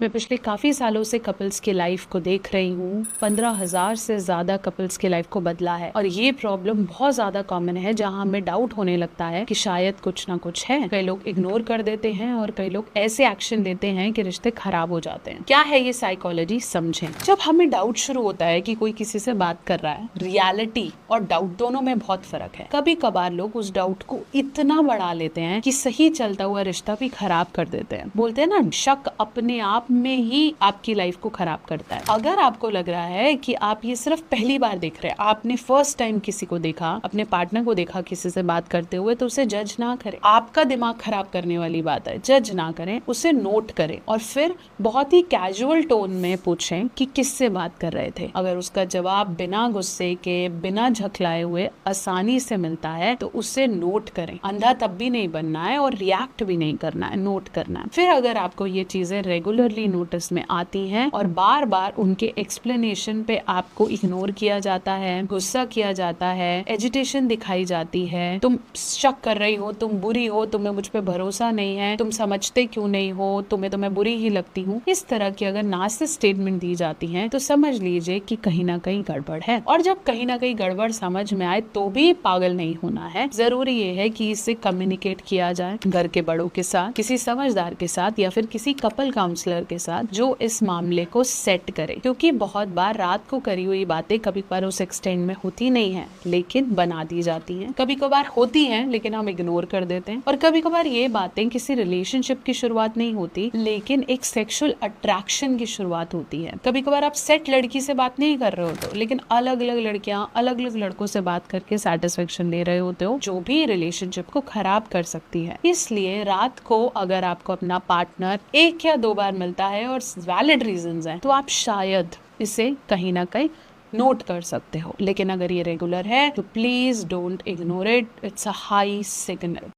मैं पिछले काफ़ी सालों से कपल्स की लाइफ को देख रही हूँ। 15,000 से ज़्यादा कपल्स की लाइफ को बदला है और ये प्रॉब्लम बहुत ज़्यादा कॉमन है, जहाँ हमें डाउट होने लगता है कि शायद कुछ ना कुछ है। कई लोग इग्नोर कर देते हैं और कई लोग ऐसे एक्शन लेते हैं कि रिश्ते खराब हो जाते हैं। क्या है ये साइकोलॉजी, समझें। जब हमें डाउट शुरू होता है कि कोई किसी से बात कर रहा है, रियलिटी और डाउट दोनों में बहुत फर्क है। कभी कभार लोग उस डाउट को इतना बढ़ा लेते हैं कि सही चलता हुआ रिश्ता भी खराब कर देते हैं। बोलते हैं ना, शक अपने आप में ही आपकी लाइफ को खराब करता है। अगर आपको लग रहा है कि आप ये सिर्फ पहली बार देख रहे हैं, आपने फर्स्ट टाइम किसी को देखा, अपने पार्टनर को देखा किसी से बात करते हुए, तो उसे जज ना करें। आपका दिमाग खराब करने वाली बात है, जज ना करें, उसे नोट करें और फिर बहुत ही कैजुअल टोन में पूछें कि किससे बात कर रहे थे। अगर उसका जवाब बिना गुस्से के, बिना झकलाए हुए आसानी से मिलता है तो उसे नोट करें। अंधा तब भी नहीं बनना है और रिएक्ट भी नहीं करना है, नोट करना है। फिर अगर आपको ये चीजें रेगुलरली नोटिस में आती हैं और बार बार उनके एक्सप्लेनेशन पे आपको इग्नोर किया जाता है, गुस्सा किया जाता है, एजिटेशन दिखाई जाती है, तुम शक कर रही हो, तुम बुरी हो, तुम्हें मुझ पे भरोसा नहीं है, तुम समझते क्यों नहीं हो, तुम्हें तो मैं बुरी ही लगती हूँ, इस तरह की अगर नार्सिसिस्ट स्टेटमेंट दी जाती हैं तो समझ लीजिए कि कहीं ना कहीं गड़बड़ है। और जब कहीं ना कहीं गड़बड़ समझ में आए तो भी पागल नहीं होना है। जरूरी ये है कि इससे कम्युनिकेट किया जाए घर के बड़ों के साथ, किसी समझदार के साथ या फिर किसी कपल काउंसलर के साथ जो इस मामले को सेट करे। क्योंकि बहुत बार रात को करी हुई बातें कभी कभार उस एक्सटेंड में होती नहीं है लेकिन बना दी जाती हैं, कभी कभार होती हैं लेकिन हम इग्नोर कर देते हैं, और कभी कभार ये बातें किसी रिलेशनशिप की शुरुआत नहीं होती लेकिन एक सेक्सुअल अट्रैक्शन की शुरुआत होती है। कभी कभार आप सेट लड़की से बात नहीं कर रहे होते हो लेकिन अलग अलग लड़कियां अलग अलग लड़कों से बात करके सेटिस्फेक्शन ले रहे होते हो, जो भी रिलेशनशिप को खराब कर सकती है। इसलिए रात को अगर आपको अपना पार्टनर 1 या 2 बार मिलता है और वैलिड रीजंस हैं तो आप शायद इसे कहीं ना कहीं नोट कर सकते हो। लेकिन अगर ये रेगुलर है तो please don't ignore it, it's a high signal.